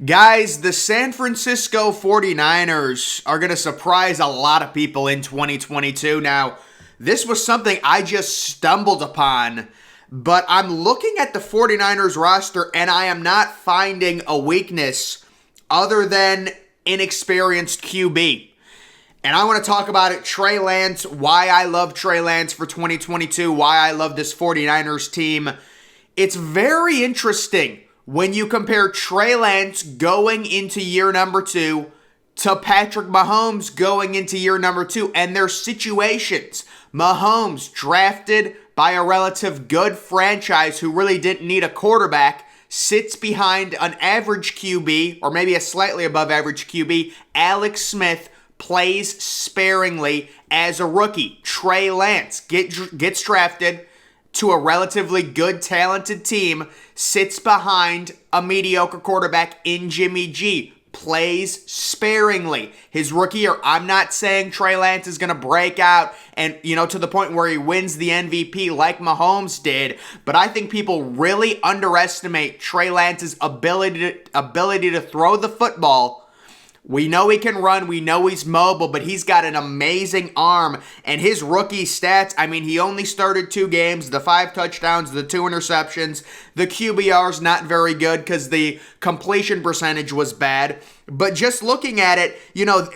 Guys, the San Francisco 49ers are going to surprise a lot of people in 2022. Now, this was something I just stumbled upon, but I'm looking at the 49ers roster and I am not finding a weakness other than inexperienced QB. And I want to talk about it, Trey Lance, why I love Trey Lance for 2022, why I love this 49ers team. It's very interesting when you compare Trey Lance going into year number 2 to Patrick Mahomes going into year number 2 and their situations. Mahomes drafted by a relative good franchise who really didn't need a quarterback, sits behind an average QB or maybe a slightly above average QB. Alex Smith plays sparingly as a rookie. Trey Lance gets drafted to a relatively good, talented team, sits behind a mediocre quarterback in Jimmy G, plays sparingly. His rookie year, I'm not saying Trey Lance is going to break out and, to the point where he wins the MVP like Mahomes did, but I think people really underestimate Trey Lance's ability to throw the football. We know he can run, we know he's mobile, but he's got an amazing arm, and his rookie stats, he only started 2 games, the 5 touchdowns, the 2 interceptions, the QBR's not very good because the completion percentage was bad, but just looking at it,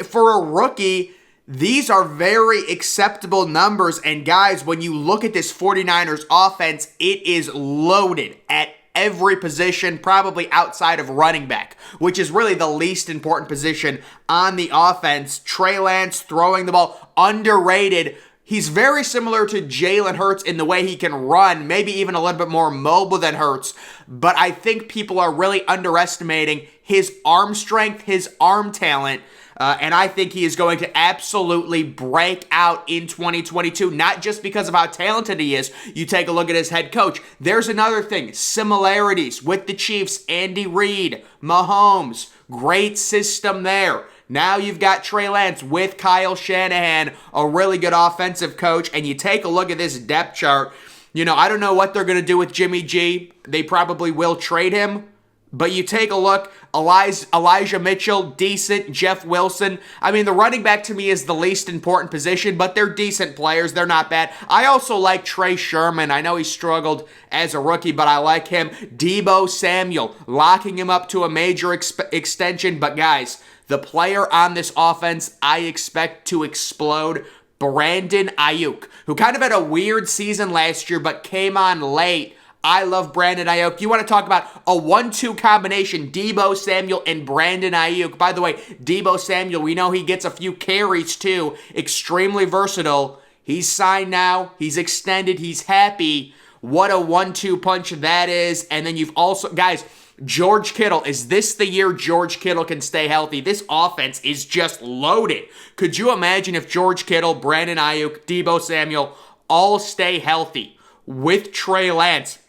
for a rookie, these are very acceptable numbers, and guys, when you look at this 49ers offense, it is loaded at every position, probably outside of running back, which is really the least important position on the offense. Trey Lance throwing the ball, underrated. He's very similar to Jalen Hurts in the way he can run, maybe even a little bit more mobile than Hurts, but I think people are really underestimating his arm strength, his arm talent, and I think he is going to absolutely break out in 2022, not just because of how talented he is. You take a look at his head coach. There's another thing, similarities with the Chiefs, Andy Reid, Mahomes, great system there. Now you've got Trey Lance with Kyle Shanahan, a really good offensive coach, and you take a look at this depth chart. I don't know what they're going to do with Jimmy G. They probably will trade him. But you take a look, Elijah Mitchell, decent. Jeff Wilson. The running back to me is the least important position, but they're decent players. They're not bad. I also like Trey Sherman. I know he struggled as a rookie, but I like him. Deebo Samuel, locking him up to a major extension. But guys, the player on this offense I expect to explode, Brandon Ayuk, who kind of had a weird season last year, but came on late. I love Brandon Ayuk. You want to talk about a 1-2 combination, Deebo Samuel and Brandon Ayuk. By the way, Deebo Samuel, we know he gets a few carries too. Extremely versatile. He's signed now. He's extended. He's happy. What a 1-2 punch that is. And then you've also, guys, George Kittle. Is this the year George Kittle can stay healthy? This offense is just loaded. Could you imagine if George Kittle, Brandon Ayuk, Deebo Samuel all stay healthy with Trey Lance?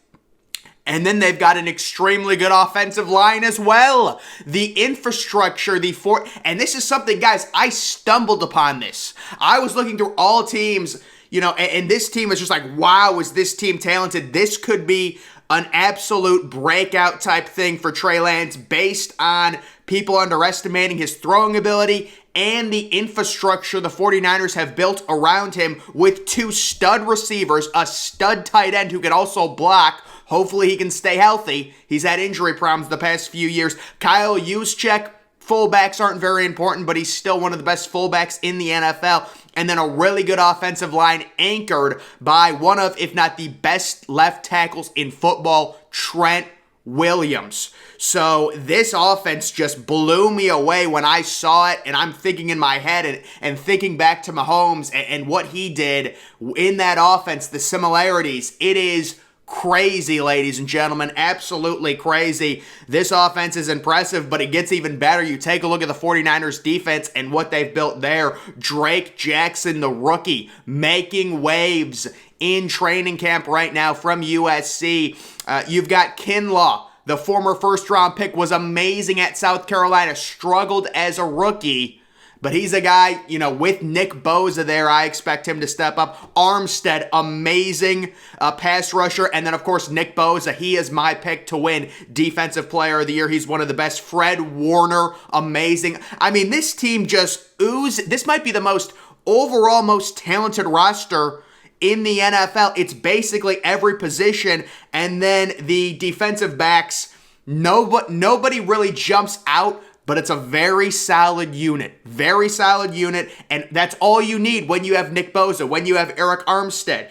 And then they've got an extremely good offensive line as well. The infrastructure, and this is something, guys, I stumbled upon this. I was looking through all teams, and this team is just like, wow, is this team talented? This could be an absolute breakout type thing for Trey Lance based on people underestimating his throwing ability and the infrastructure the 49ers have built around him with 2 stud receivers, a stud tight end who can also block. Hopefully he can stay healthy. He's had injury problems the past few years. Kyle Juszczyk, fullbacks aren't very important, but he's still one of the best fullbacks in the NFL. And then a really good offensive line anchored by one of, if not the best left tackles in football, Trent Williams. So this offense just blew me away when I saw it, and I'm thinking in my head and thinking back to Mahomes and what he did in that offense, the similarities. It is crazy, ladies and gentlemen. Absolutely crazy. This offense is impressive, but it gets even better. You take a look at the 49ers defense and what they've built there. Drake Jackson, the rookie, making waves in training camp right now from USC. You've got Kinlaw, the former first-round pick, was amazing at South Carolina, struggled as a rookie, but he's a guy, with Nick Bosa there, I expect him to step up. Armstead, amazing pass rusher. And then, of course, Nick Bosa, he is my pick to win Defensive Player of the Year. He's one of the best. Fred Warner, amazing. I mean, this team just oozes. This might be the overall most talented roster in the NFL. It's basically every position. And then the defensive backs, nobody really jumps out, but it's a very solid unit. Very solid unit. And that's all you need when you have Nick Bosa, when you have Eric Armstead.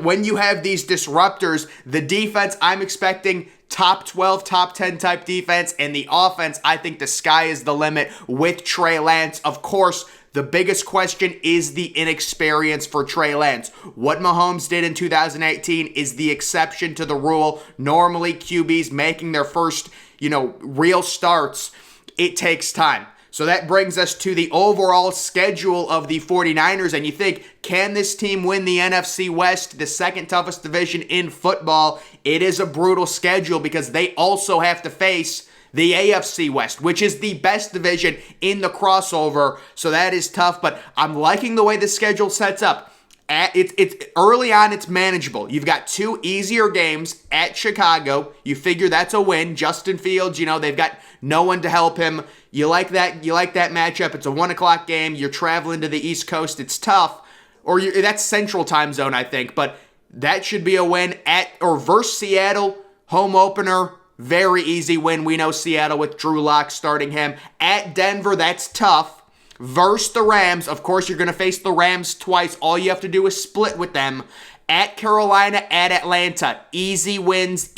When you have these disruptors, the defense, I'm expecting top 12, top 10 type defense. And the offense, I think the sky is the limit with Trey Lance. Of course, the biggest question is the inexperience for Trey Lance. What Mahomes did in 2018 is the exception to the rule. Normally, QBs making their first, real starts, it takes time. So that brings us to the overall schedule of the 49ers. And you think, can this team win the NFC West, the second toughest division in football? It is a brutal schedule because they also have to face the AFC West, which is the best division in the crossover. So that is tough, but I'm liking the way the schedule sets up. It's early on, it's manageable. You've got 2 easier games at Chicago. You figure that's a win. Justin Fields, they've got no one to help him. You like that matchup. It's a 1:00 game. You're traveling to the East Coast. It's tough. That's Central Time Zone, I think, but that should be a win versus Seattle, home opener. Very easy win. We know Seattle with Drew Lock starting him. At Denver, that's tough. Versus the Rams, of course, you're going to face the Rams twice. All you have to do is split with them. At Carolina, at Atlanta. Easy wins.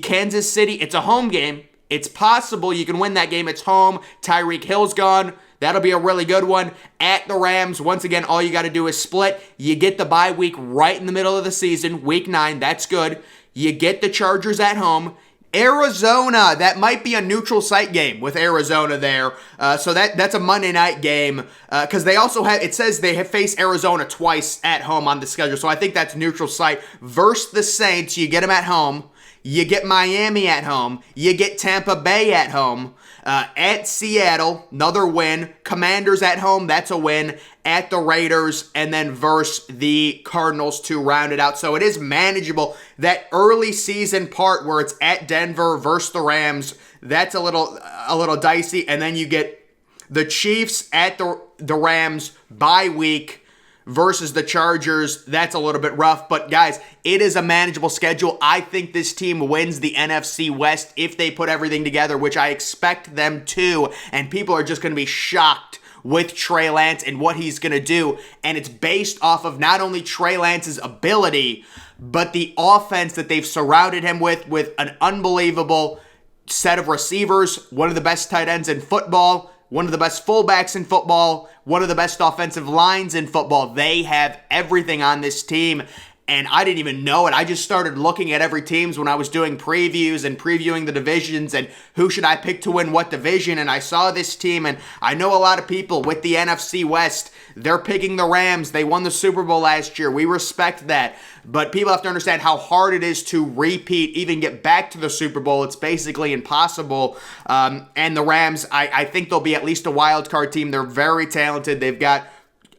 Kansas City, it's a home game. It's possible you can win that game. It's home. Tyreek Hill's gone. That'll be a really good one. At the Rams, once again, all you got to do is split. You get the bye week right in the middle of the season, week 9. That's good. You get the Chargers at home. Arizona, that might be a neutral site game with Arizona there. So that's a Monday night game because they also have, it says they have faced Arizona twice at home on the schedule. So I think that's neutral site. Versus the Saints, you get them at home. You get Miami at home. You get Tampa Bay at home. At Seattle, another win. Commanders at home, that's a win. At the Raiders, and then versus the Cardinals to round it out. So it is manageable. That early season part where it's at Denver versus the Rams, that's a little dicey. And then you get the Chiefs at the Rams bye week versus the Chargers. That's a little bit rough. But guys, it is a manageable schedule. I think this team wins the NFC West if they put everything together, which I expect them to. And people are just going to be shocked with Trey Lance and what he's going to do. And it's based off of not only Trey Lance's ability, but the offense that they've surrounded him with an unbelievable set of receivers, one of the best tight ends in football, one of the best fullbacks in football, one of the best offensive lines in football. They have everything on this team, and I didn't even know it. I just started looking at every teams when I was doing previews and previewing the divisions and who should I pick to win what division, and I saw this team, and I know a lot of people with the NFC West, they're picking the Rams. They won the Super Bowl last year. We respect that, but people have to understand how hard it is to repeat, even get back to the Super Bowl. It's basically impossible, and the Rams, I think they'll be at least a wild card team. They're very talented. They've got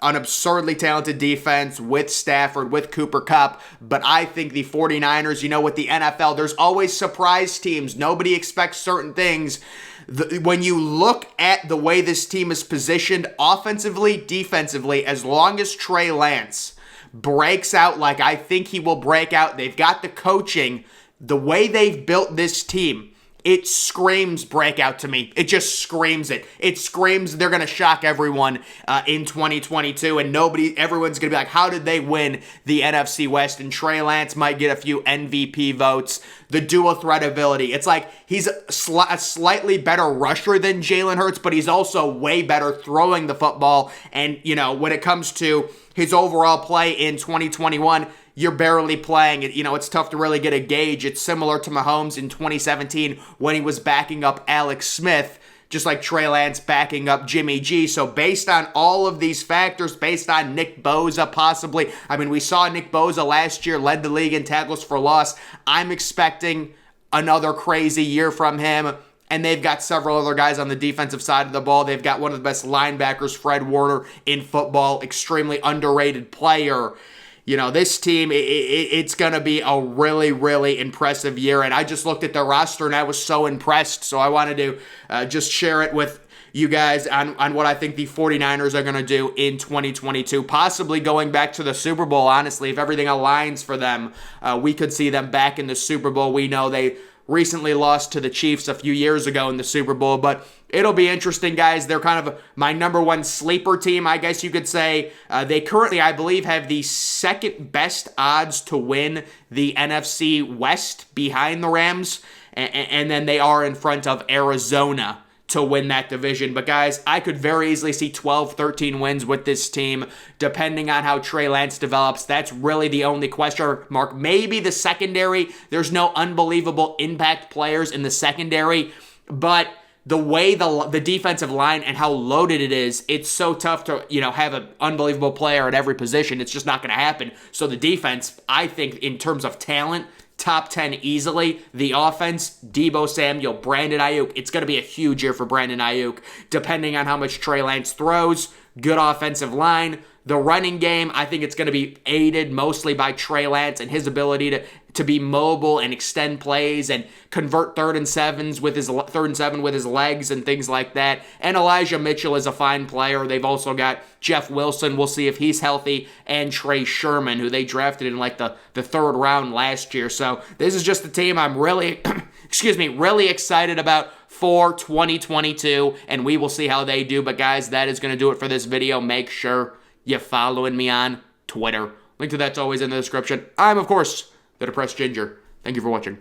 an absurdly talented defense with Stafford, with Cooper Kupp, but I think the 49ers, with the NFL, there's always surprise teams. Nobody expects certain things. When you look at the way this team is positioned offensively, defensively, as long as Trey Lance breaks out like I think he will break out, they've got the coaching, the way they've built this team, it screams breakout to me. It just screams it. It screams they're going to shock everyone in 2022, and everyone's going to be like, how did they win the NFC West? And Trey Lance might get a few MVP votes. The dual threat ability. It's like he's a slightly better rusher than Jalen Hurts, but he's also way better throwing the football. And, when it comes to his overall play in 2021, you're barely playing. It's tough to really get a gauge. It's similar to Mahomes in 2017 when he was backing up Alex Smith, just like Trey Lance backing up Jimmy G. So based on all of these factors, based on Nick Bosa possibly, we saw Nick Bosa last year led the league in tackles for loss. I'm expecting another crazy year from him. and they've got several other guys on the defensive side of the ball. They've got one of the best linebackers, Fred Warner, in football, extremely underrated player. You know, this team, it's going to be a really, really impressive year, and I just looked at their roster, and I was so impressed, so I wanted to just share it with you guys on what I think the 49ers are going to do in 2022, possibly going back to the Super Bowl. Honestly, if everything aligns for them, we could see them back in the Super Bowl. We know they recently lost to the Chiefs a few years ago in the Super Bowl, but it'll be interesting, guys. They're kind of my number one sleeper team, I guess you could say. They currently, I believe, have the second best odds to win the NFC West behind the Rams, and then they are in front of Arizona to win that division. But guys, I could very easily see 12, 13 wins with this team, depending on how Trey Lance develops. That's really the only question mark. Maybe the secondary. There's no unbelievable impact players in the secondary, but the way the defensive line and how loaded it is, it's so tough to, have an unbelievable player at every position. It's just not going to happen. So the defense, I think, in terms of talent, top 10 easily. The offense, Deebo Samuel, Brandon Ayuk. It's going to be a huge year for Brandon Ayuk, depending on how much Trey Lance throws. Good offensive line. The running game, I think it's going to be aided mostly by Trey Lance and his ability to be mobile and extend plays and convert third and seven with his legs and things like that. And Elijah Mitchell is a fine player. They've also got Jeff Wilson. We'll see if he's healthy, and Trey Sherman, who they drafted in like the third round last year. So this is just a team I'm really, really excited about for 2022, and we will see how they do. But guys, that is going to do it for this video. Make sure you're following me on Twitter. Link to that's always in the description. I'm, of course, the Depressed Ginger. Thank you for watching.